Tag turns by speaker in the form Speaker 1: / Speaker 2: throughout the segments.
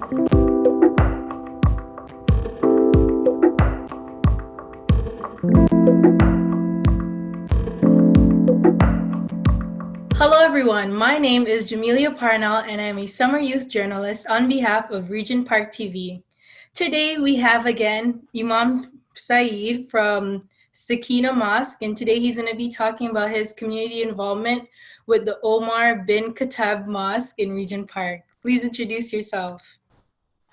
Speaker 1: Hello everyone, my name is Jamelia Parnell and I'm a summer youth journalist on behalf of Regent Park TV. Today we have again Imam Saeed from Sakina Mosque, and today he's going to be talking about his community involvement with the Omar Bin Khattab Mosque in Regent Park. Please introduce yourself.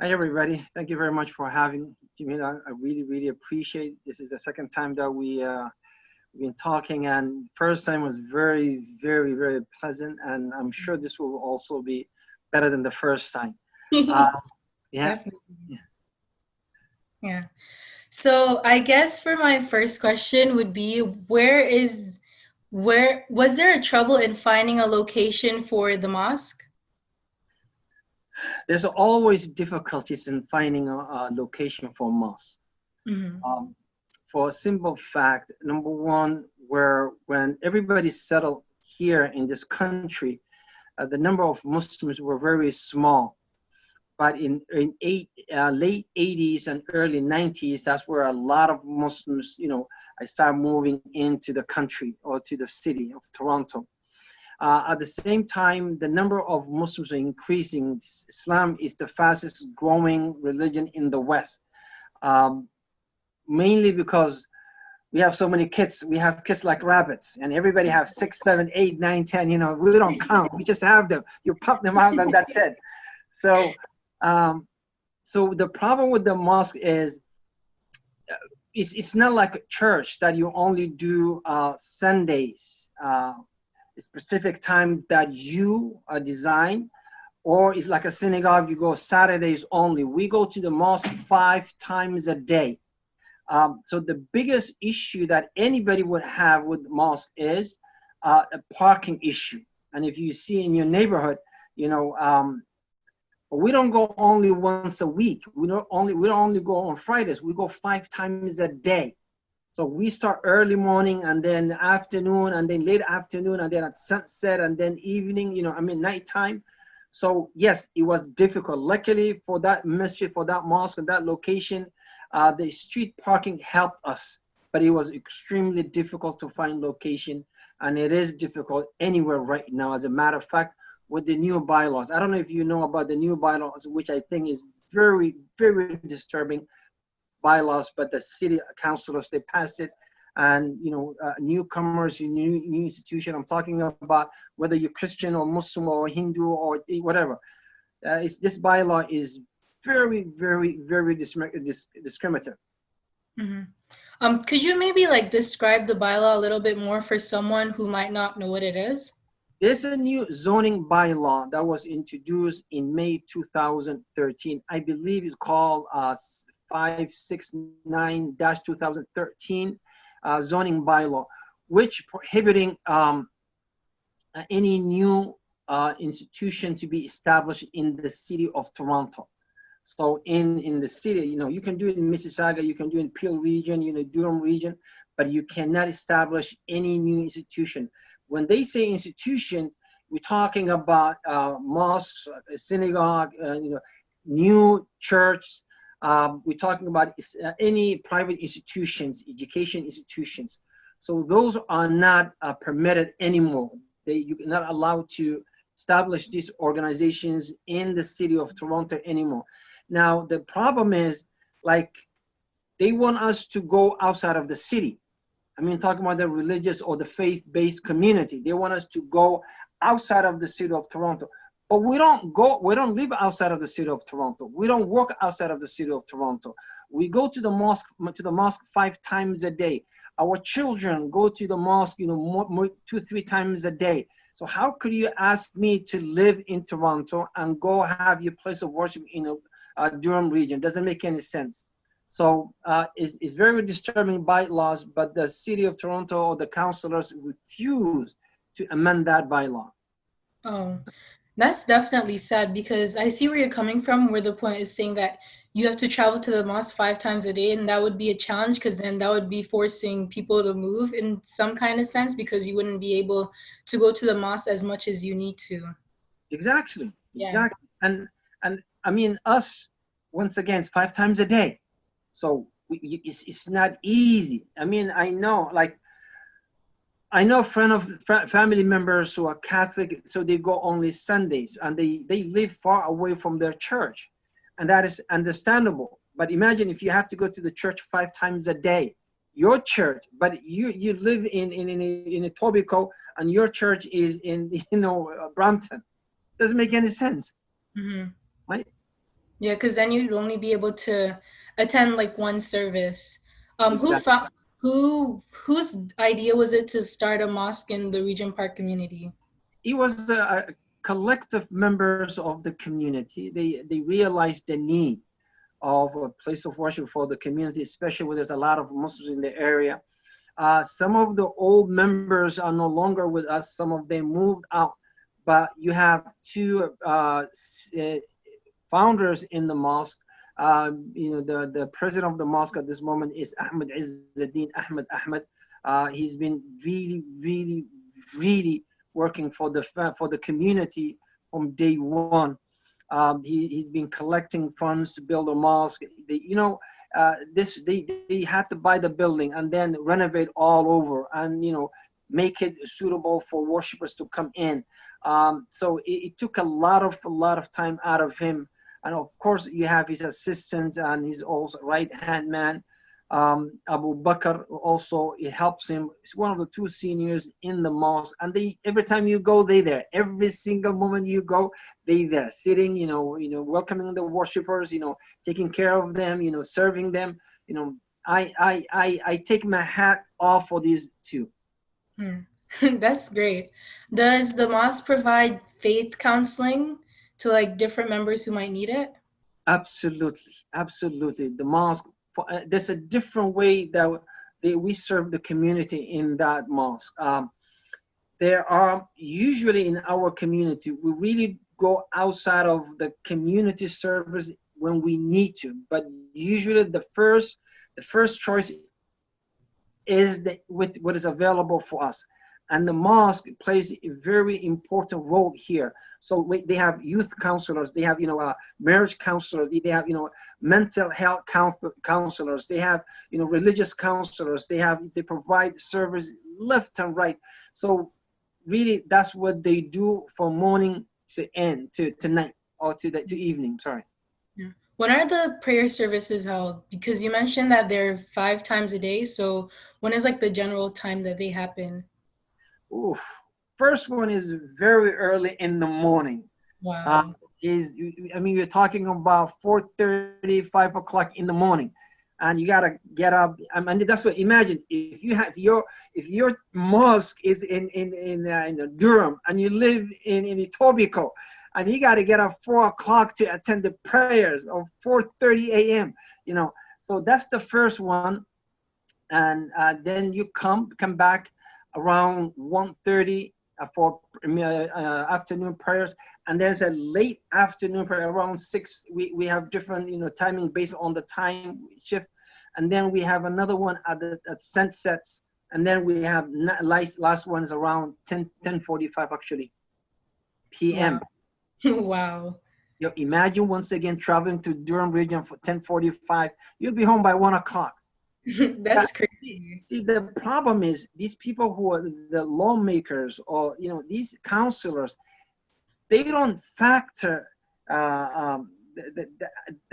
Speaker 2: Hi everybody, thank you very much for having me. I really appreciate. This is the second time that we've been talking, and first time was very pleasant, and I'm sure this will also be better than the first time. Yeah.
Speaker 1: Yeah. So I guess for my first question would be, was there a trouble in finding a location for the mosque?
Speaker 2: There's always difficulties in finding a location for mosque.
Speaker 1: Mm-hmm.
Speaker 2: For a simple fact, number one, when everybody settled here in this country, the number of Muslims were very small. But in late 80s and early 90s, that's where a lot of Muslims, I started moving into the country or to the city of Toronto. At the same time, the number of Muslims are increasing. Islam is the fastest growing religion in the West, mainly because we have so many kids. We have kids like rabbits, and everybody has 6, 7, 8, 9, 10. We don't count. We just have them. You pop them out, and that's it. So the problem with the mosque is it's not like a church that you only do Sundays, a specific time that you design, or it's like a synagogue, you go Saturdays only. We go to the mosque 5 times a day. So the biggest issue that anybody would have with the mosque is a parking issue. And if you see in your neighborhood, we don't go only once a week. We don't only go on Fridays. We go 5 times a day. So we start early morning, and then afternoon, and then late afternoon, and then at sunset, and then evening, nighttime. So yes, it was difficult. Luckily for that masjid, for that mosque, and that location, the street parking helped us, but it was extremely difficult to find location, and it is difficult anywhere right now. As a matter of fact, with the new bylaws, I don't know if you know about the new bylaws, which I think is very disturbing bylaws, but the city councilors, they passed it, and newcomers, new institution, I'm talking about whether you're Christian or Muslim or Hindu or whatever, this bylaw is very discriminative.
Speaker 1: Mm-hmm. Could you maybe describe the bylaw a little bit more for someone who might not know what it is?
Speaker 2: There's a new zoning bylaw that was introduced in May 2013. I believe it's called 569-2013 zoning bylaw, which prohibiting any new institution to be established in the city of Toronto. So in the city, you can do it in Mississauga, you can do it in Peel region, Durham region, but you cannot establish any new institution. When they say institutions, we're talking about mosques, synagogue, new church. We're talking about any private institutions, education institutions. So those are not permitted anymore. You're not allowed to establish these organizations in the city of Toronto anymore. Now, the problem is, they want us to go outside of the city. Talking about the religious or the faith-based community. They want us to go outside of the city of Toronto. But we don't live outside of the city of Toronto. We don't work outside of the city of Toronto. We go to the mosque 5 times a day. Our children go to the mosque, 2-3 times a day. So how could you ask me to live in Toronto and go have your place of worship in Durham region? Doesn't make any sense. So it's very disturbing bylaws, but the city of Toronto or the councillors refuse to amend that bylaw.
Speaker 1: Oh, that's definitely sad, because I see where you're coming from, where the point is saying that you have to travel to the mosque 5 times a day, and that would be a challenge, because then that would be forcing people to move in some kind of sense, because you wouldn't be able to go to the mosque as much as you need to.
Speaker 2: Exactly.
Speaker 1: Yeah.
Speaker 2: Exactly. And I mean, us, once again, it's 5 times a day. So it's not easy. I mean, I know, like, I know family members who are Catholic, so they go only Sundays, and they live far away from their church, and that is understandable. But imagine if you have to go to the church 5 times a day, your church, but you live in Etobicoke, and your church is in Brampton. Doesn't make any sense,
Speaker 1: Mm-hmm.
Speaker 2: right?
Speaker 1: Yeah, because then you'd only be able to attend like one service. Who
Speaker 2: Exactly.
Speaker 1: found whose idea was it to start a mosque in the Regent Park community?
Speaker 2: It was a collective members of the community. They realized the need of a place of worship for the community, especially where there's a lot of Muslims in the area. Some of the old members are no longer with us. Some of them moved out, but you have two founders in the mosque. The president of the mosque at this moment is Ahmed Izzuddin Ahmed. He's been really working for the community from day one. He's been collecting funds to build a mosque. They had to buy the building and then renovate all over, and make it suitable for worshipers to come in. So it took a lot of time out of him. And of course, you have his assistant and his also right-hand man, Abu Bakr. Also, it helps him. He's one of the two seniors in the mosque. And every time you go, they there. Every single moment you go, they there, sitting, welcoming the worshipers, taking care of them, serving them. I take my hat off for these two.
Speaker 1: That's great. Does the mosque provide faith counseling to like different members who might need it?
Speaker 2: Absolutely. The mosque, there's a different way that we serve the community in that mosque. There are usually in our community, we really go outside of the community service when we need to, but usually the first choice is with what is available for us. And the mosque plays a very important role here. So they have youth counselors, they have marriage counselors, they have mental health counselors, they have religious counselors, they provide service left and right. So really, that's what they do from morning to end to night, or to evening. Sorry.
Speaker 1: Yeah. When are the prayer services held? Because you mentioned that they're 5 times a day. So when is like the general time that they happen?
Speaker 2: Oof. First one is very early in the morning.
Speaker 1: Wow.
Speaker 2: You're talking about 4:30, 5 o'clock in the morning, and you gotta get up. That's what. Imagine if your mosque is in Durham, and you live in Etobicoke, and you gotta get up 4 o'clock to attend the prayers of 4:30 a.m. So that's the first one, and then you come back around 1:30 for afternoon prayers, and there's a late afternoon prayer around 6. We have different timing based on the time shift, and then we have another one at sunsets, and then we have last ones around 10:45 actually p.m.
Speaker 1: Wow. Wow.
Speaker 2: Imagine once again traveling to Durham region for 10:45. You'll be home by 1 o'clock.
Speaker 1: That's crazy.
Speaker 2: See, the problem is these people who are the lawmakers, or these counselors, they don't factor the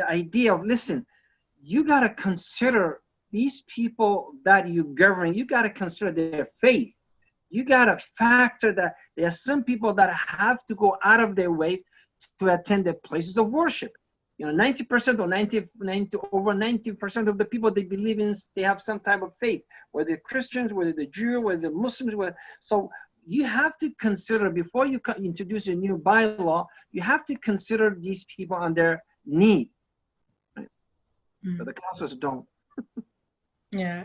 Speaker 2: idea of, listen, you got to consider these people that you govern. You got to consider their faith. You got to factor that there are some people that have to go out of their way to attend the places of worship. 90% or over 90% of the people they believe in, they have some type of faith, whether they're Christians, whether they're Jew, whether they're Muslims. So you have to consider, before you introduce a new bylaw, you have to consider these people and their need. Right? But the counselors don't.
Speaker 1: Yeah.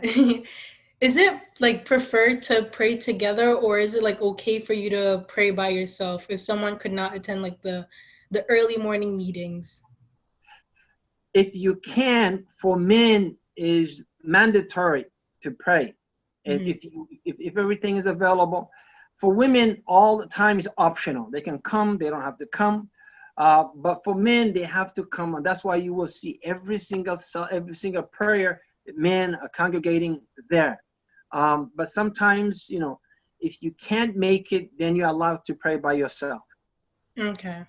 Speaker 1: Is it like preferred to pray together, or is it like okay for you to pray by yourself if someone could not attend like the early morning meetings?
Speaker 2: If you can, for men is mandatory to pray. And if everything is available, for women all the time is optional. They can come, they don't have to come. But for men, they have to come, and that's why you will see every single prayer, men are congregating there. But sometimes, you know, if you can't make it, then you're allowed to pray by yourself.
Speaker 1: Okay.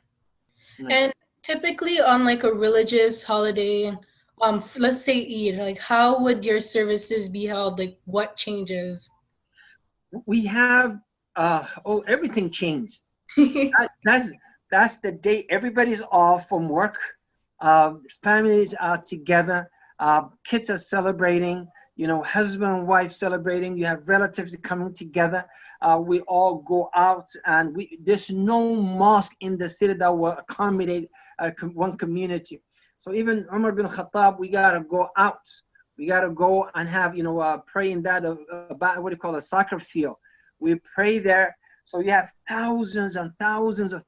Speaker 2: Right.
Speaker 1: And typically on like a religious holiday, let's say Eid, like how would your services be held? Like what changes?
Speaker 2: We have, everything changed. That, that's the day everybody's off from work. Families are together. Kids are celebrating. You know, husband and wife celebrating. You have relatives coming together. We all go out, and there's no mosque in the city that will accommodate one community. So even Omar bin Khattab, we gotta go out. We gotta go and have, you know, pray in that about what do you call a soccer field. We pray there. So you have thousands and thousands of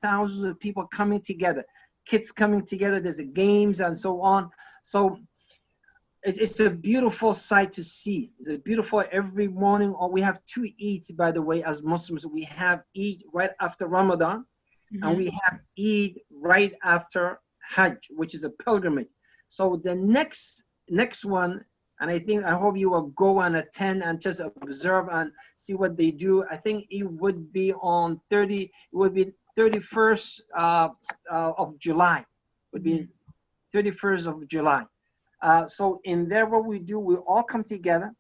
Speaker 2: people coming together, kids coming together. There's games and so on. So it's a beautiful sight to see. It's a beautiful every morning. Or we have two Eids, by the way, as Muslims. We have Eid right after Ramadan, and we have Eid right after Hajj, which is a pilgrimage. So the next one, and I hope you will go and attend and just observe and see what they do. I think it would be on 31st of July, would be 31st of July. So in there, what we do, we all come together,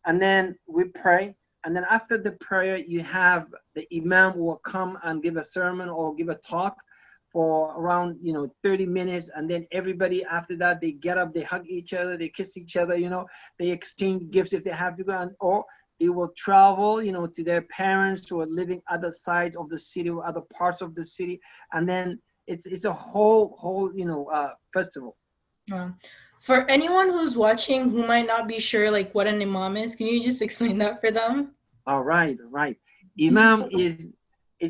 Speaker 2: and then we pray. And then after the prayer, you have the Imam will come and give a sermon or give a talk for around, you know, 30 minutes. And then everybody after that, they get up, they hug each other, they kiss each other, you know, they exchange gifts if they have to go, or they will travel, you know, to their parents who are living other sides of the city or other parts of the city. And then it's a whole, you know, festival.
Speaker 1: For anyone who's watching who might not be sure like what an imam is, can you just explain that for them?
Speaker 2: All right. Imam is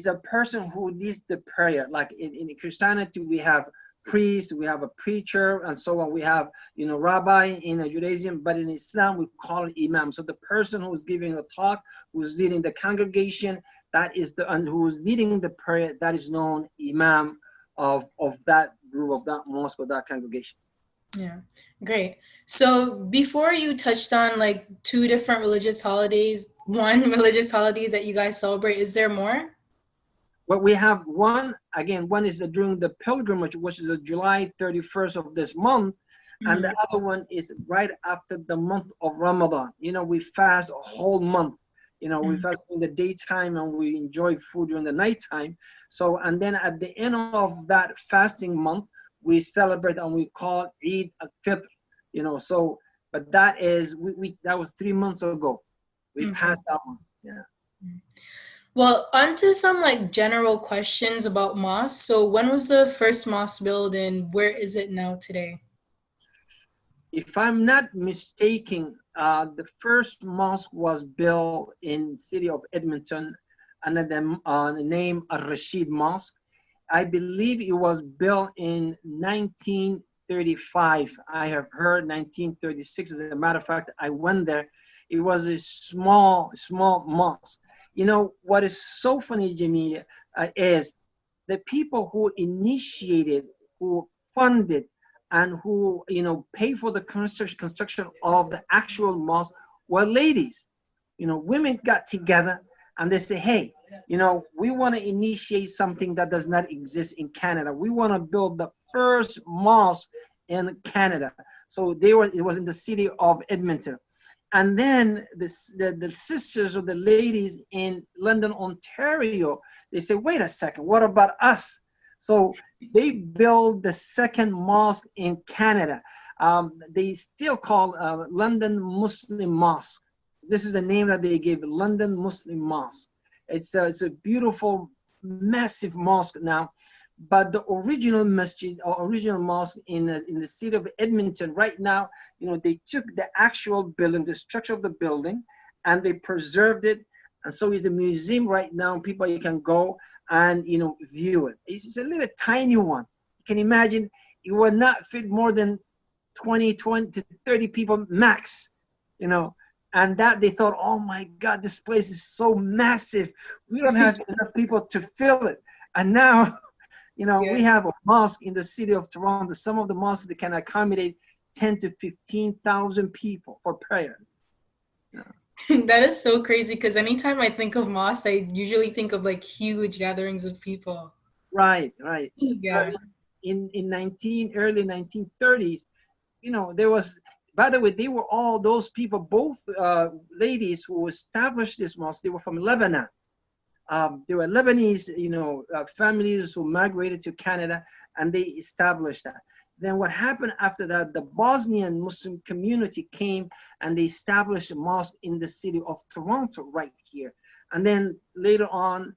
Speaker 2: a person who leads the prayer. Like in Christianity, we have priest, we have a preacher, and so on. We have, you know, rabbi in Judaism, but in Islam we call it imam. So the person who's giving a talk, who's leading the congregation, and who's leading the prayer, that is known imam of that group, of that mosque, or that congregation.
Speaker 1: Yeah, great. So before you touched on like two different religious holidays, one religious holidays that you guys celebrate, is there more?
Speaker 2: Well, we have one is during the pilgrimage, which is July 31st of this month. And the other one is right after the month of Ramadan. You know, we fast a whole month. You know, we fast in the daytime and we enjoy food during the nighttime. So, and then at the end of that fasting month, we celebrate and we call Eid al-Fitr. You know, so, but that is, that was 3 months ago. We passed that one. Yeah.
Speaker 1: Well, onto some like general questions about mosques. So when was the first mosque built and where is it now today?
Speaker 2: If I'm not mistaken, the first mosque was built in city of Edmonton under the name Al-Rashid Mosque. I believe it was built in 1935. I have heard 1936. As a matter of fact, I went there. It was a small mosque. You know, what is so funny, Jamia, is the people who initiated, who funded, and who, you know, pay for the construction of the actual mosque were ladies. You know, women got together and they say, hey, you know, we want to initiate something that does not exist in Canada. We want to build the first mosque in Canada. So it was in the city of Edmonton. And then the sisters or the ladies in London, Ontario, they say, wait a second, what about us? So they built the second mosque in Canada. They still call London Muslim Mosque. This is the name that they gave, London Muslim Mosque. It's a beautiful, massive mosque now. But the original masjid or original mosque in the city of Edmonton right now, you know, they took the actual building, the structure of the building, and they preserved it. And so it's a museum right now. People, you can go and, you know, view it. It's a little tiny one. You can imagine it would not fit more than 20 to 30 people max, you know. And that they thought, oh my God, this place is so massive. We don't have enough people to fill it. And now You know,
Speaker 1: Yeah.
Speaker 2: we have a mosque in the city of Toronto. Some of the mosques that can accommodate 10 to 15,000 people for prayer. Yeah.
Speaker 1: That is so crazy because anytime I think of mosque, I usually think of like huge gatherings of people.
Speaker 2: Right, right. Uh,
Speaker 1: Yeah.
Speaker 2: in early 1930s, you know, there was, by the way, they were all those people, both ladies who established this mosque, they were from Lebanon. There were Lebanese, you know, families who migrated to Canada, and they established that. Then what happened after that, the Bosnian Muslim community came and they established a mosque in the city of Toronto right here. And then later on,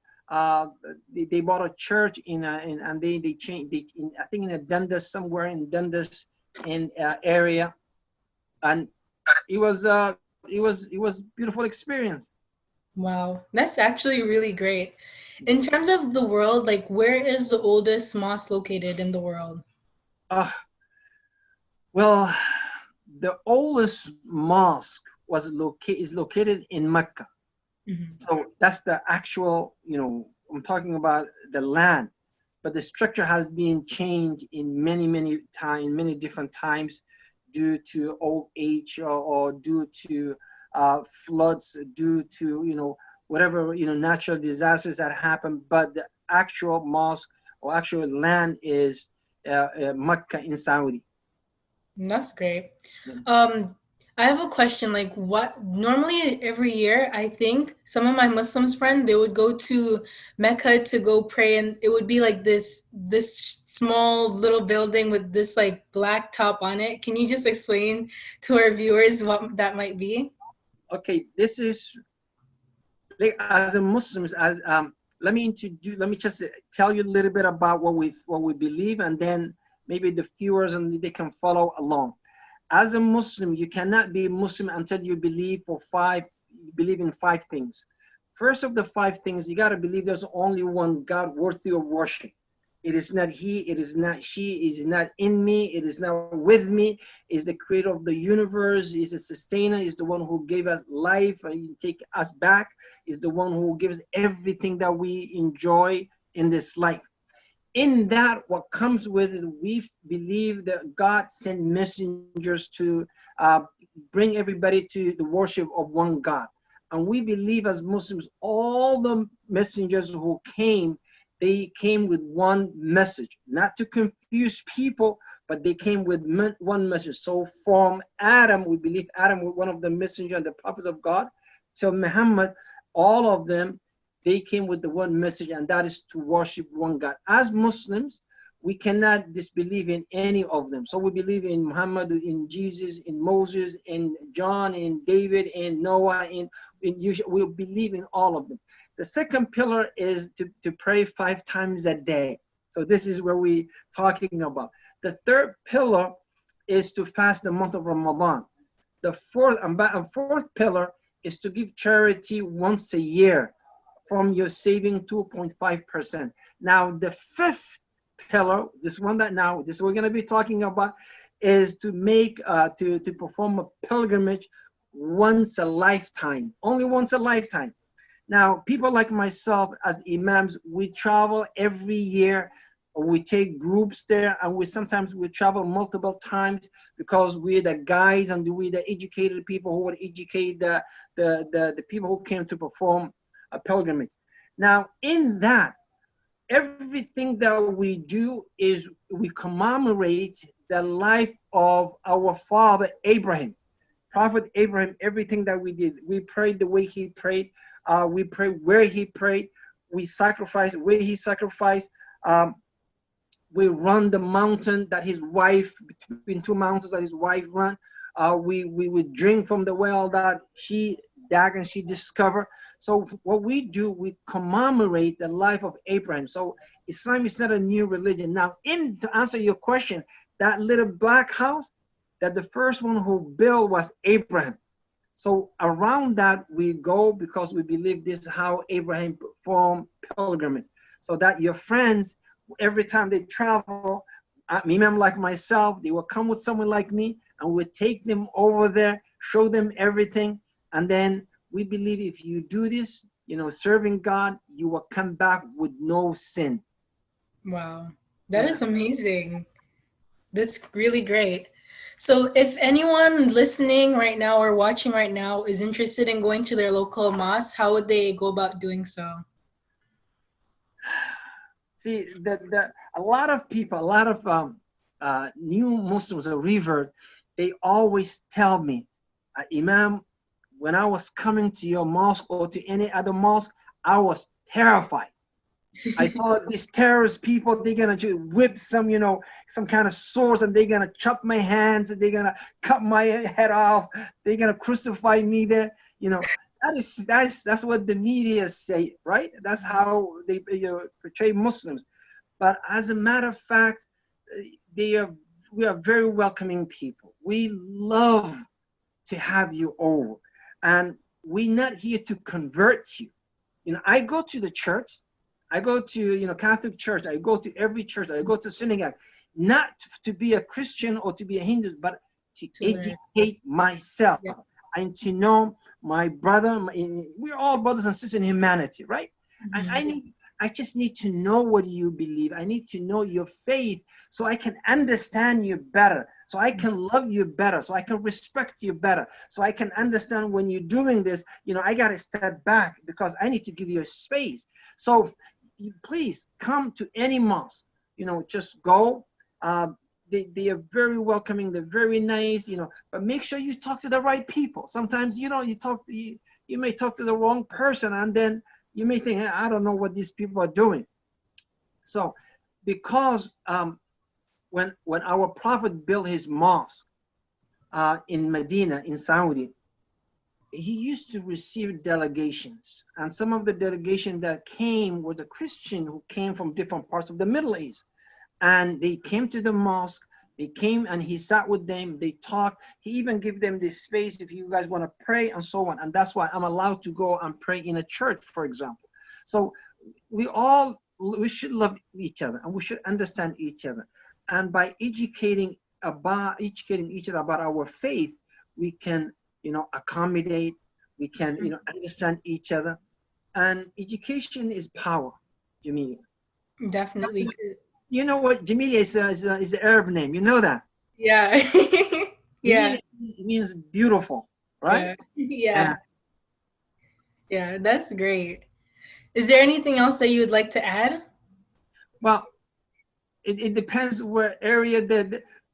Speaker 2: they bought a church and they changed, I think in a Dundas, somewhere in Dundas in area. And it was beautiful experience.
Speaker 1: Wow. That's actually really great. In terms of the world, like where is the oldest mosque located in the world?
Speaker 2: Uh, well, the oldest mosque is located in Mecca.
Speaker 1: Mhm.
Speaker 2: So that's the actual, you know, I'm talking about the land, but the structure has been changed in many different times due to old age or due to floods, due to, you know, whatever, you know, natural disasters that happen. But the actual mosque or actual land is Mecca in Saudi.
Speaker 1: That's great. Um, I have a question. Like, what normally every year, I think some of my Muslims friends they would go to Mecca to go pray, and it would be like this small little building with this like black top on it. Can you just explain to our viewers what that might be?
Speaker 2: Okay, this is like, as a Muslims, as let me just tell you a little bit about what we believe, and then maybe the viewers and they can follow along. As a Muslim, you cannot be Muslim until you believe in five things. First of the five things, you got to believe there's only one God worthy of worship. It is not he, it is not she, it is not in me, it is not with me, is the creator of the universe, is a sustainer, is the one who gave us life and take us back, is the one who gives everything that we enjoy in this life. In that, what comes with it, we believe that God sent messengers to uh, bring everybody to the worship of one God. And we believe as Muslims, all the messengers who came, they came with one message, not to confuse people, but they came with one message. So from Adam, we believe Adam was one of the messengers and the prophets of God, till Muhammad, all of them, they came with the one message, and that is to worship one God. As Muslims, we cannot disbelieve in any of them. So we believe in Muhammad, in Jesus, in Moses, in John, in David, in Noah, we believe in all of them. The second pillar is to pray 5 times a day. So this is where we talking about. The third pillar is to fast the month of Ramadan. The fourth pillar is to give charity once a year from your saving 2.5%. Now, the fifth pillar, this we're going to be talking about, is to to perform a pilgrimage once a lifetime, only once a lifetime. Now, people like myself as imams, we travel every year. We take groups there, and we travel multiple times because we're the guides and we're the educated people who would educate the people who came to perform a pilgrimage. Now, in that, everything that we do is we commemorate the life of our father Abraham, Prophet Abraham. Everything that we did, we prayed the way he prayed. We prayed where he prayed. We sacrificed where he sacrificed. We run the mountain that his wife, between two mountains that his wife ran. We would drink from the well that she dug and she discovered. So what we do, we commemorate the life of Abraham. So Islam is not a new religion. Now, to answer your question, that little black house, that the first one who built was Abraham. So around that we go because we believe this is how Abraham performed pilgrimage. So that your friends, every time they travel, Imam like myself, they will come with someone like me and we take them over there, show them everything. And then we believe if you do this, you know, serving God, you will come back with no sin.
Speaker 1: Wow. That
Speaker 2: Yeah.
Speaker 1: is amazing. That's really great. So, if anyone listening right now or watching right now is interested in going to their local mosque, how would they go about doing so?
Speaker 2: See, a lot of people, a lot of new Muslims or revert, they always tell me, Imam, when I was coming to your mosque or to any other mosque, I was terrified. I thought these terrorist people, they're gonna whip some, some kind of swords, and they're gonna chop my hands, and they're gonna cut my head off. They're gonna crucify me there. That's what the media say, right? That's how they portray Muslims. But as a matter of fact, they are we are very welcoming people. We love to have you over, and we're not here to convert you. I go to the church, I go to Catholic church, I go to every church, I go to synagogue, not to be a Christian or to be a Hindu, but to
Speaker 1: To learn.
Speaker 2: educate myself
Speaker 1: Yeah.
Speaker 2: and to know my brother. We're all brothers and sisters in humanity, right? And
Speaker 1: Mhm.
Speaker 2: I just need to know what you believe. I need to know your faith so I can understand you better, so I can love you better, so I can respect you better, so I can understand when you're doing this, I got to step back because I need to give you a space. So please come to any mosque, just go. They are very welcoming, they're very nice, but make sure you talk to the right people. Sometimes, you may talk to the wrong person, and then you may think, hey, I don't know what these people are doing. So because when our prophet built his mosque in Medina, in Saudi, he used to receive delegations. And some of the delegation that came was a Christian who came from different parts of the Middle East. And they came to the mosque. They came and he sat with them. They talked. He even gave them this space if you guys want to pray and so on. And that's why I'm allowed to go and pray in a church, for example. So we should love each other and we should understand each other. And by educating each other about our faith, we can, accommodate. We can, understand each other. And education is power, Jamia.
Speaker 1: Definitely.
Speaker 2: You know what? Jamilia is an Arab name. You know that.
Speaker 1: Yeah. Yeah.
Speaker 2: Jamilia means beautiful, right?
Speaker 1: Yeah. Yeah.
Speaker 2: And
Speaker 1: Yeah. That's great. Is there anything else that you would like to add?
Speaker 2: well, it depends where area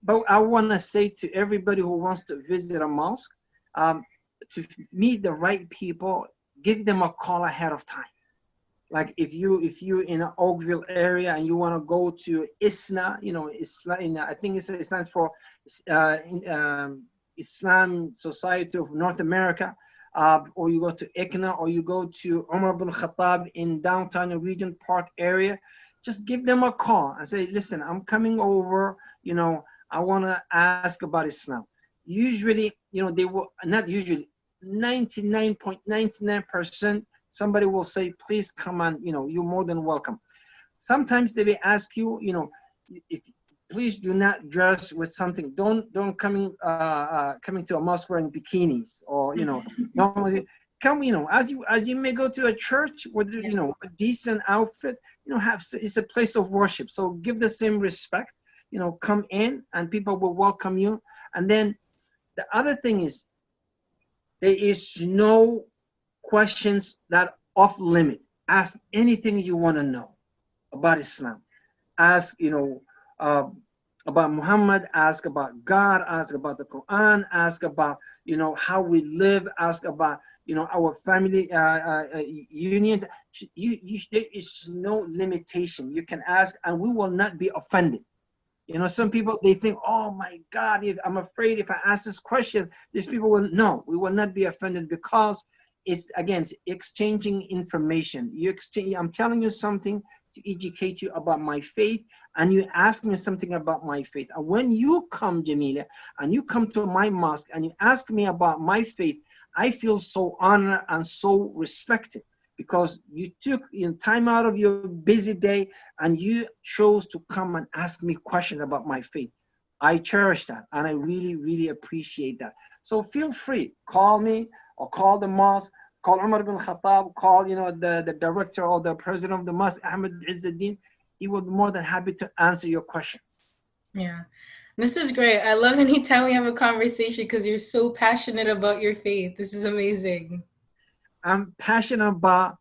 Speaker 2: but I want to say to everybody who wants to visit a mosque, um, to meet the right people, give them a call ahead of time. Like if you're in an Oakville area and you want to go to ISNA, I think it stands for Islam Society of North America, or you go to ICNA, or you go to Omar Bin Khattab in downtown Regent Park area. Just give them a call and say, listen, I'm coming over, I want to ask about Islam. Usually, they will, not usually, 99.99%, somebody will say, please come on, you're more than welcome. Sometimes they will ask you, if please do not dress with something. Don't coming to a mosque wearing bikinis, or don't come, as you may go to a church with a decent outfit, it's a place of worship. So give the same respect, come in and people will welcome you. And then the other thing is, there is no questions that off limit. Ask anything you want to know about Islam. Ask, uh, about Muhammad. Ask about God. Ask about the Quran. Ask about, how we live. Ask about, our family unions. There is no limitation. You can ask, and we will not be offended. Some people, they think, oh my God, if I'm afraid if I ask this question, these people will, no, we will not be offended, because it's exchanging information. I'm telling you something to educate you about my faith, and you ask me something about my faith. And when you come, Jamila, and you come to my mosque and you ask me about my faith, I feel so honored and so respected, because you took time out of your busy day and you chose to come and ask me questions about my faith. I cherish that, and I really, really appreciate that. So feel free, call me or call the mosque, call Umar bin Khattab, call the director or the president of the mosque, Ahmed Izzuddin. he will be more than happy to answer your questions.
Speaker 1: Yeah, this is great. I love anytime we have a conversation because you're so passionate about your faith. This is amazing.
Speaker 2: I'm passionate about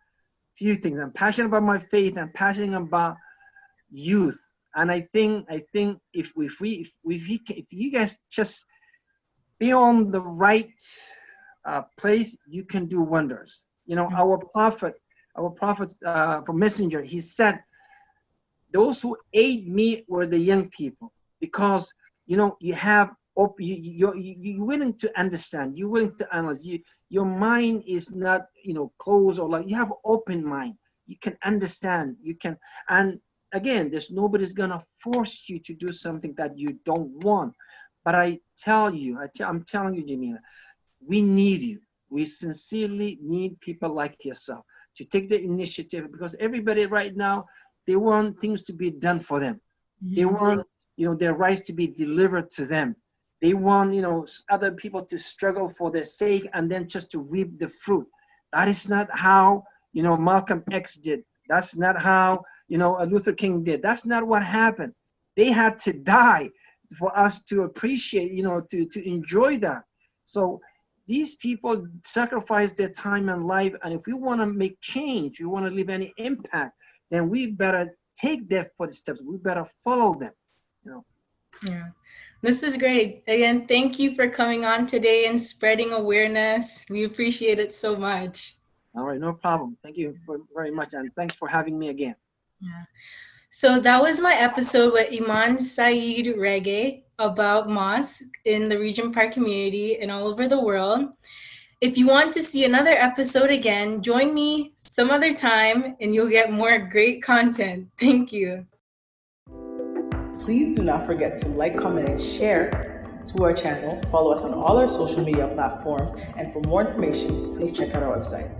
Speaker 2: few things. I'm passionate about my faith. I'm passionate about youth. And I think if you guys just be on the right place, you can do wonders. You know, our prophet for messenger, he said, those who aid me were the young people, because you know you have you're willing to understand, you're willing to analyze, your mind is not, you know, closed, or like you have open mind, you can understand, you can. And again, there's nobody's gonna force you to do something that you don't want. But I'm telling you, Jamila, we need you. We sincerely need people like yourself to take the initiative, because everybody right now, they want things to be done for them. They want, you know, their rights to be delivered to them. They want, you know, other people to struggle for their sake and then just to reap the fruit. That is not how, you know, Malcolm X did. That's not how, you know, Luther King did. That's not what happened. They had to die for us to appreciate, you know, to enjoy that. So these people sacrifice their time and life. And if we want to make change, we want to leave any impact, then we better take their footsteps. We better follow them, you know.
Speaker 1: Yeah, this is great. Again, thank you for coming on today and spreading awareness. We appreciate it so much.
Speaker 2: All right, no problem. Thank you very much, and thanks for having me again.
Speaker 1: Yeah. So that was my episode with Imam Saeed Reggae about mosque in the Regent Park community and all over the world. If you want to see another episode again, join me some other time and you'll get more great content. Thank you.
Speaker 3: Please do not forget to like, comment, and share to our channel. Follow us on all our social media platforms. And for more information, please check out our website.